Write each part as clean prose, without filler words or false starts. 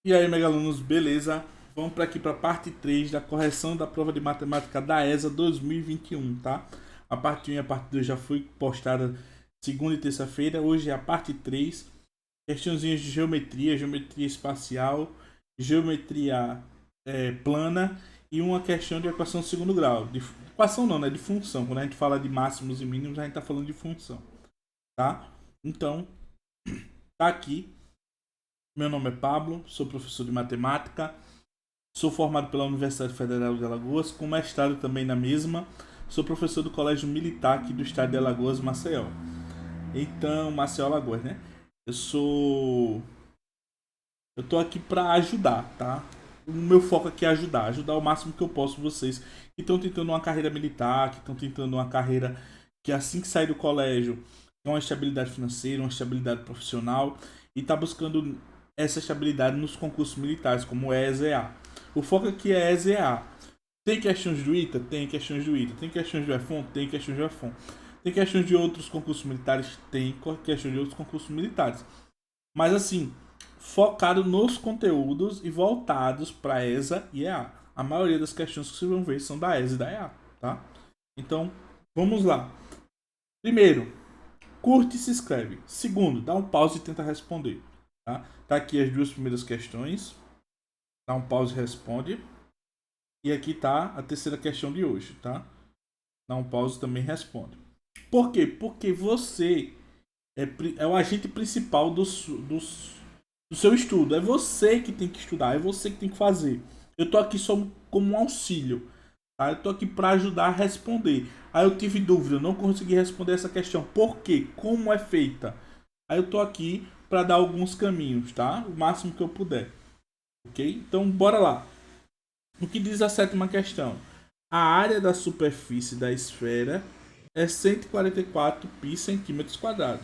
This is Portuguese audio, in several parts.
E aí, megalunos, beleza? Vamos para aqui para a parte 3 da correção da prova de matemática da ESA 2021, tá? A parte 1 e a parte 2 já foi postada segunda e terça-feira. Hoje é a parte 3. Questãozinhas de geometria, geometria espacial, geometria plana e uma questão de equação de segundo grau. De equação não, né? De função. Quando a gente fala de máximos e mínimos, a gente está falando de função, tá? Então, tá aqui. Meu nome é Pablo, sou professor de matemática, sou formado pela Universidade Federal de Alagoas, com mestrado também na mesma. Sou professor do Colégio Militar aqui do estado de Alagoas, Maceió. Então, Maceió, Alagoas, né? Eu sou. Eu tô aqui para ajudar, tá? O meu foco aqui é ajudar o máximo que eu posso vocês que estão tentando uma carreira militar, que estão tentando uma carreira que assim que sair do colégio tem uma estabilidade financeira, uma estabilidade profissional e está buscando essa estabilidade nos concursos militares, como o ESEA. O foco aqui é ESEA. Tem questões do ITA? Tem questões do ITA. Tem questões do EFON? Tem questões do EFON. Tem questões de outros concursos militares? Tem questões de outros concursos militares. Mas assim, focado nos conteúdos e voltados para ESA e EA. A maioria das questões que vocês vão ver são da ESA e da EA, tá? Então, vamos lá. Primeiro, curte e se inscreve. Segundo, dá um pause e tenta responder, tá? Tá aqui as duas primeiras questões. Dá um pause e responde. E aqui tá a terceira questão de hoje, tá? Dá um pause e também responde. Por quê? Porque você é o agente principal do seu estudo. É você que tem que estudar, é você que tem que fazer. Eu tô aqui só como um auxílio, tá? Eu tô aqui para ajudar a responder. Aí eu tive dúvida, eu não consegui responder essa questão. Por quê? Como é feita? Aí eu tô aqui para dar alguns caminhos, tá? O máximo que eu puder. OK? Então bora lá. O que diz a sétima questão? A área da superfície da esfera é 144 pi centímetros quadrados.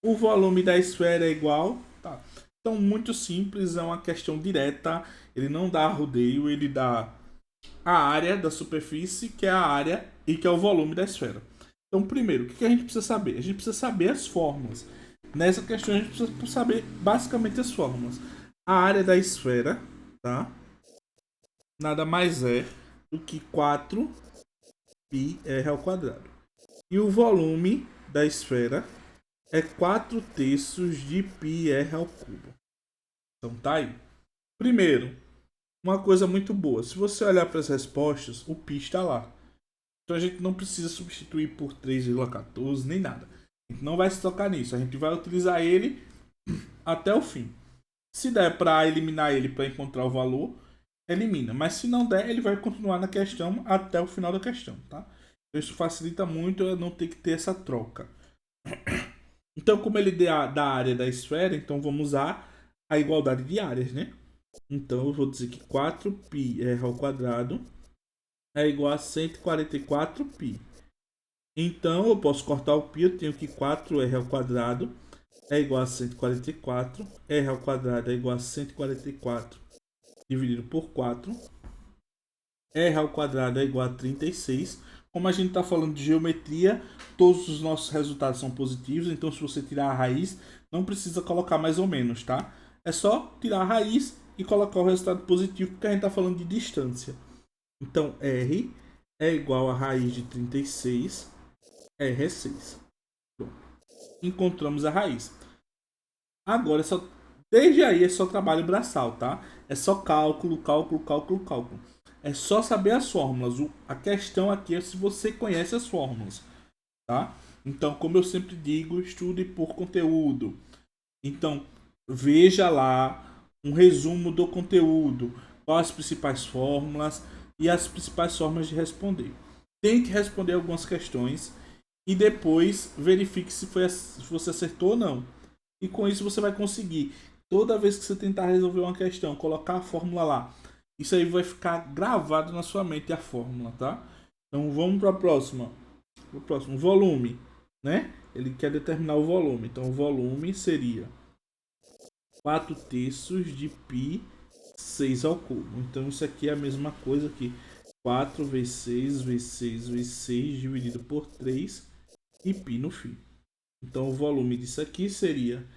O volume da esfera é igual. Tá. Então, muito simples, é uma questão direta. Ele não dá rodeio, ele dá a área da superfície, que é a área, e que é o volume da esfera. Então, primeiro, o que a gente precisa saber? A gente precisa saber as fórmulas. Nessa questão, a gente precisa saber basicamente as fórmulas. A área da esfera, tá? Nada mais é do que 4πr ao quadrado. E o volume da esfera é 4 terços de πr ao cubo. Então tá aí. Primeiro, uma coisa muito boa. Se você olhar para as respostas, o π está lá. Então a gente não precisa substituir por 3,14 nem nada. A gente não vai se tocar nisso. A gente vai utilizar ele até o fim. Se der para eliminar ele para encontrar o valor, elimina. Mas se não der, ele vai continuar na questão até o final da questão, tá? Então isso facilita muito eu não ter que ter essa troca. Então, como ele dá da área da esfera, então vamos usar a igualdade de áreas, né? Então eu vou dizer que 4πr ao quadrado é igual a 144π. Então eu posso cortar o π, eu tenho que 4r ao quadrado é igual a 144, r ao quadrado é igual a 144 dividido por 4, r ao quadrado é igual a 36. Como a gente está falando de geometria, todos os nossos resultados são positivos, então se você tirar a raiz, não precisa colocar mais ou menos, tá? É só tirar a raiz e colocar o resultado positivo, porque a gente está falando de distância. Então, R é igual a raiz de 36, R é 6. Pronto. Encontramos a raiz. Agora, desde aí é só trabalho braçal, tá? É só cálculo, cálculo, cálculo, cálculo. É só saber as fórmulas. A questão aqui é se você conhece as fórmulas, tá? Então, como eu sempre digo, estude por conteúdo. Então, veja lá um resumo do conteúdo, quais as principais fórmulas e as principais formas de responder. Tente responder algumas questões e depois verifique se você acertou ou não. E com isso você vai conseguir, toda vez que você tentar resolver uma questão, colocar a fórmula lá. Isso aí vai ficar gravado na sua mente a fórmula, tá? Então vamos para a próxima. O próximo, volume, né? Ele quer determinar o volume. Então o volume seria 4 terços de π 6 ao cubo. Então isso aqui é a mesma coisa que 4 vezes 6 vezes 6 vezes 6 dividido por 3 e π no fim. Então o volume disso aqui seria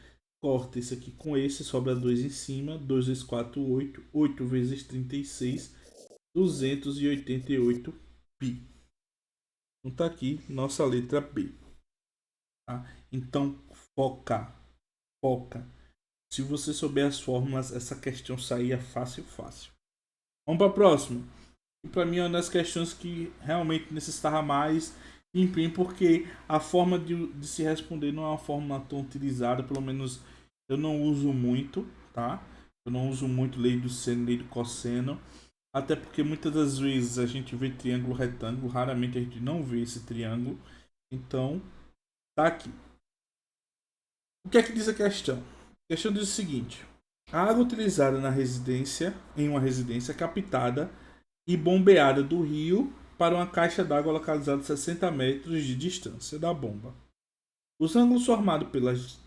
corta esse aqui com esse, sobra 2 em cima. 2 vezes 4, 8. 8 vezes 36, 288 π. Então tá aqui nossa letra B. Tá? Então foca. Se você souber as fórmulas, essa questão saía fácil. Vamos para a próxima. E para mim é uma das questões que realmente necessitava mais empenho, porque a forma de se responder não é uma forma tão utilizada, pelo menos eu não uso muito, tá? Eu não uso muito lei do seno, lei do cosseno, até porque muitas das vezes a gente vê triângulo retângulo, raramente a gente não vê esse triângulo. Então, tá aqui. O que é que diz a questão? A questão diz o seguinte: a água utilizada em uma residência captada e bombeada do rio para uma caixa d'água localizada a 60 metros de distância da bomba. Os ângulos formados pelas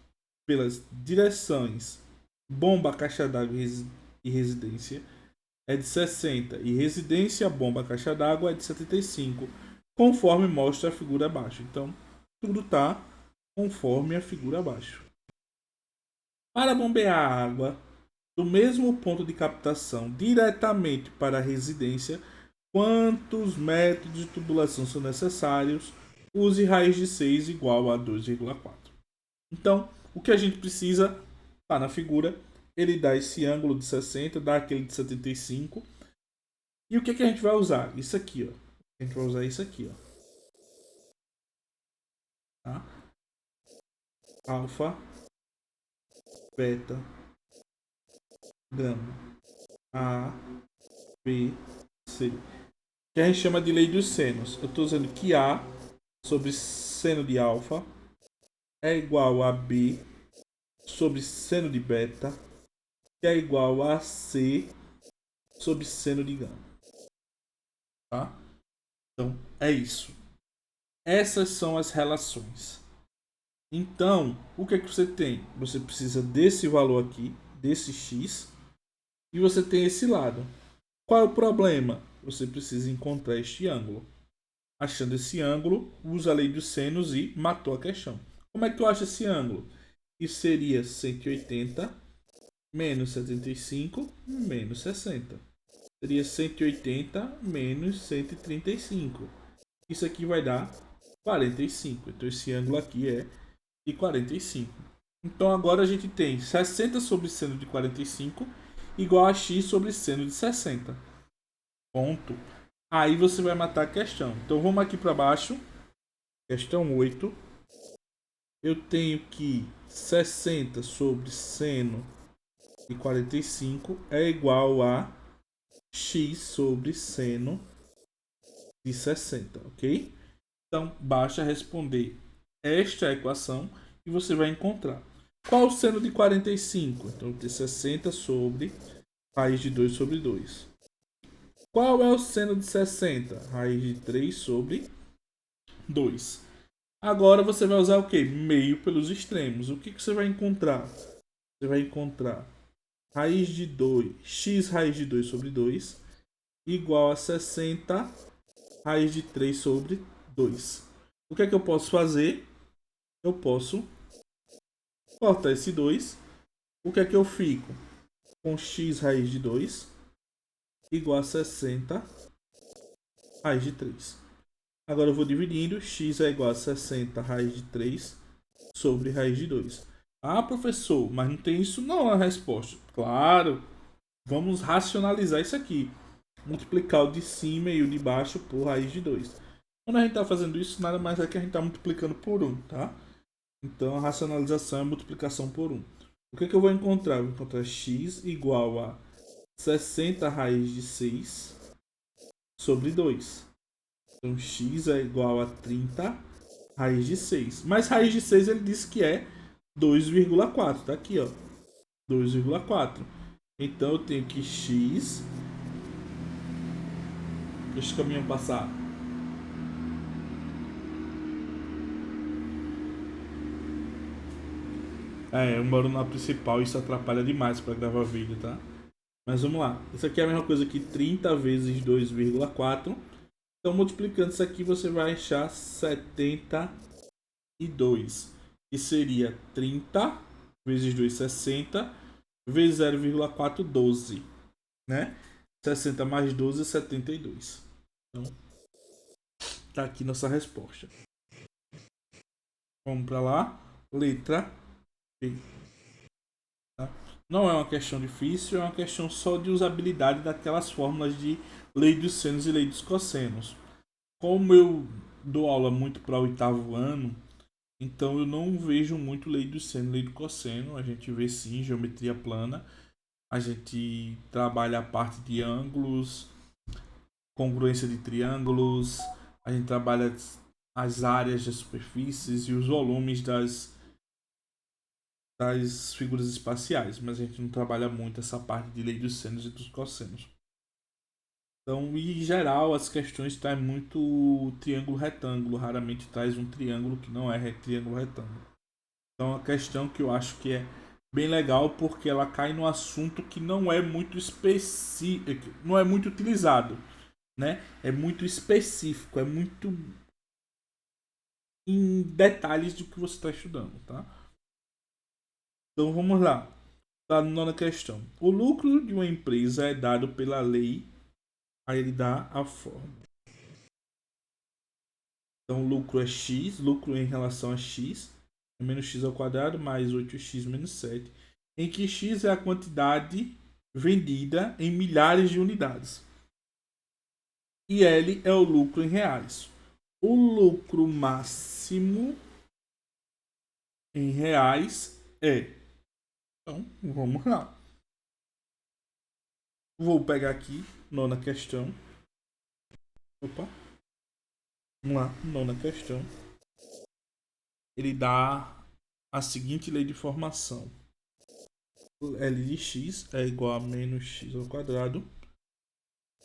direções bomba, caixa d'água e residência é de 60 e residência, bomba, caixa d'água é de 75, conforme mostra a figura abaixo. Então, tudo está conforme a figura abaixo. Para bombear a água do mesmo ponto de captação diretamente para a residência, quantos metros de tubulação são necessários? Use raiz de 6 igual a 2,4. Então, o que a gente precisa, está na figura, ele dá esse ângulo de 60, dá aquele de 75. E o que a gente vai usar? Isso aqui, ó. A gente vai usar isso aqui, ó. Tá? Alfa, beta, gama, A, B, C. Que a gente chama de lei dos senos. Eu estou dizendo que A sobre seno de alfa é igual a B sobre seno de beta, que é igual a C sobre seno de gama. Tá? Então, é isso. Essas são as relações. Então, o que é que você tem? Você precisa desse valor aqui, desse x, e você tem esse lado. Qual é o problema? Você precisa encontrar este ângulo. Achando esse ângulo, usa a lei dos senos e matou a questão. Como é que eu acho esse ângulo? Isso seria 180 menos 75 menos 60. Seria 180 menos 135. Isso aqui vai dar 45. Então esse ângulo aqui é de 45. Então agora a gente tem 60 sobre seno de 45 igual a x sobre seno de 60. Ponto. Aí você vai matar a questão. Então vamos aqui para baixo. Questão 8. Eu tenho que 60 sobre seno de 45 é igual a x sobre seno de 60, ok? Então basta responder esta equação e você vai encontrar. Qual o seno de 45? Então tem 60 sobre raiz de 2 sobre 2. Qual é o seno de 60? Raiz de 3 sobre 2. Agora você vai usar o que? Meio pelos extremos. O que você vai encontrar? Você vai encontrar raiz de 2, x raiz de 2 sobre 2 igual a 60 raiz de 3 sobre 2. O que é que eu posso fazer? Eu posso cortar esse 2. O que é que eu fico? Com x raiz de 2 igual a 60 raiz de 3. Agora eu vou dividindo. X é igual a 60 raiz de 3 sobre raiz de 2. Ah, professor, mas não tem isso não na resposta. Claro. Vamos racionalizar isso aqui. Multiplicar o de cima e o de baixo por raiz de 2. Quando a gente está fazendo isso, nada mais é que a gente está multiplicando por 1, tá? Então a racionalização é multiplicação por 1. O que é que eu vou encontrar? Eu vou encontrar x igual a 60 raiz de 6 sobre 2. Então x é igual a 30 raiz de 6. Mas raiz de 6 ele disse que é 2,4. Tá aqui, ó. 2,4. Então eu tenho que x... Deixa o caminhão passar. Eu moro na principal e isso atrapalha demais para gravar vídeo, tá? Mas vamos lá. Isso aqui é a mesma coisa que 30 vezes 2,4. Então, multiplicando isso aqui, você vai achar 72. Que seria 30 vezes 2, 60, vezes 0,412, né? 60 mais 12, 72. Então, tá aqui nossa resposta. Vamos para lá. Letra B. Tá? Não é uma questão difícil, é uma questão só de usabilidade daquelas fórmulas de lei dos senos e lei dos cossenos. Como eu dou aula muito para o oitavo ano, então eu não vejo muito lei do seno, lei do cosseno. A gente vê sim geometria plana. A gente trabalha a parte de ângulos, congruência de triângulos. A gente trabalha as áreas das superfícies e os volumes das figuras espaciais. Mas a gente não trabalha muito essa parte de lei dos senos e dos cossenos. Então, em geral, as questões trazem muito triângulo retângulo. Raramente traz um triângulo que não é triângulo retângulo. Então, a questão que eu acho que é bem legal porque ela cai no assunto que não é muito específico, não é muito utilizado, né? É muito específico, é muito em detalhes do que você está estudando, tá? Então, vamos lá. Tá na nona questão. O lucro de uma empresa é dado pela lei, aí ele dá a forma. Então, lucro é x, lucro em relação a x, é menos x ao quadrado mais 8x menos 7, em que x é a quantidade vendida em milhares de unidades. E L é o lucro em reais. O lucro máximo em reais é. Então, vamos lá. Vou pegar aqui, nona questão. Opa. Vamos lá, nona questão. Ele dá a seguinte lei de formação. L de x é igual a menos x ao quadrado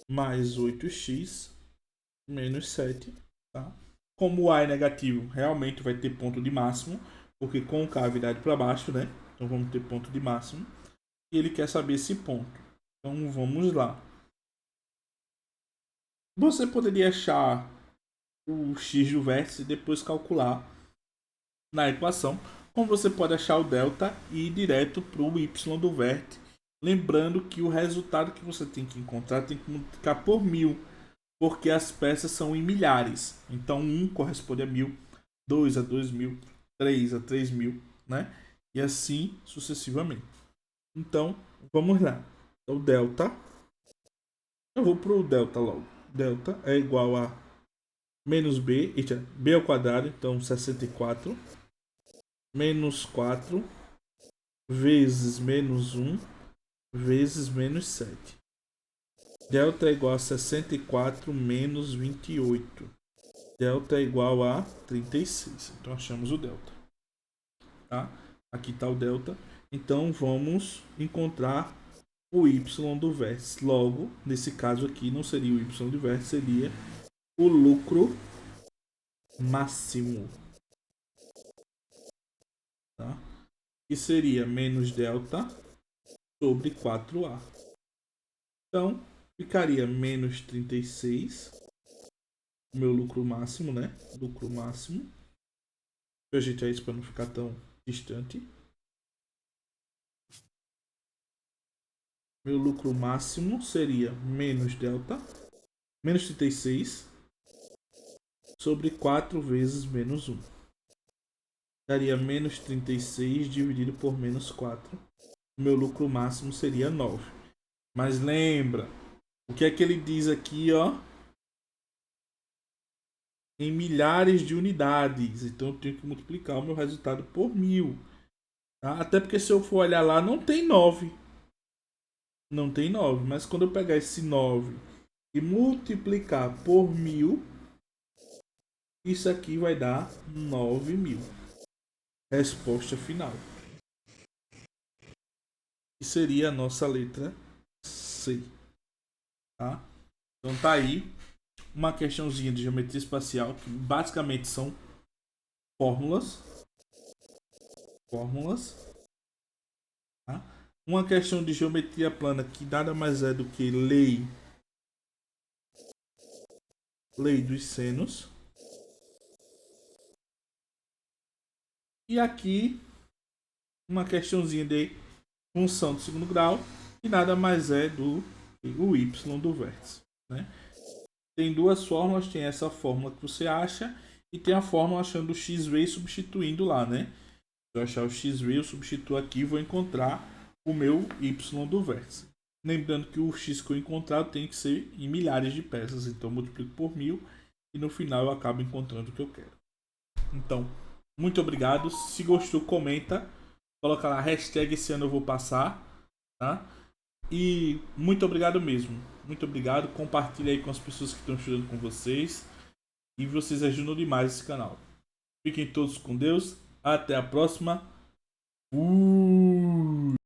mais 8x menos 7. Tá? Como o A é negativo, realmente vai ter ponto de máximo, porque com cavidade para baixo, né? Então vamos ter ponto de máximo. E ele quer saber esse ponto. Então vamos lá. Você poderia achar o x do vértice e depois calcular na equação. Como você pode achar o delta e ir direto para o y do vértice. Lembrando que o resultado que você tem que encontrar tem que multiplicar por 1000, porque as peças são em milhares. Então 1 corresponde a 1000, 2 a 2000, 3 a 3000, né? E assim sucessivamente. Então, vamos lá. O delta, eu vou para o delta logo. Delta é igual a menos b, b ao quadrado, então 64, menos 4, vezes menos 1, vezes menos 7. Delta é igual a 64 menos 28. Delta é igual a 36. Então achamos o delta. Tá? Aqui está o delta. Então vamos encontrar o y do vértice. Logo, nesse caso aqui, não seria o y do vértice, seria o lucro máximo. Tá? Que seria menos delta sobre 4a. Então, ficaria menos 36. Meu lucro máximo, né? Lucro máximo. Deixa eu ajeitar isso para não ficar tão distante. Meu lucro máximo seria menos delta, menos 36, sobre 4 vezes menos 1. Daria menos 36 dividido por menos 4. Meu lucro máximo seria 9. Mas lembra, o que é que ele diz aqui, ó? Em milhares de unidades. Então eu tenho que multiplicar o meu resultado por 1000. Tá? Até porque se eu for olhar lá, não tem 9. Não tem 9. Mas quando eu pegar esse 9 e multiplicar por 1000, isso aqui vai dar 9000. Resposta final. Que seria a nossa letra C. Tá? Então tá aí uma questãozinha de geometria espacial que basicamente são fórmulas. Tá? Uma questão de geometria plana que nada mais é do que lei dos senos. E aqui uma questãozinha de função do segundo grau, e nada mais é do o y do vértice, né? Tem duas fórmulas, tem essa fórmula que você acha e tem a fórmula achando o x-ray substituindo lá, né? Se eu achar o x-ray, eu substituo aqui e vou encontrar o meu y do vértice. Lembrando que o x que eu encontrar tem que ser em milhares de peças, então eu multiplico por 1000 e no final eu acabo encontrando o que eu quero. Então, muito obrigado. Se gostou, comenta. Coloca lá, hashtag esse ano eu vou passar, tá? E muito obrigado mesmo. Muito obrigado. Compartilhe aí com as pessoas que estão estudando com vocês. E vocês ajudam demais esse canal. Fiquem todos com Deus. Até a próxima.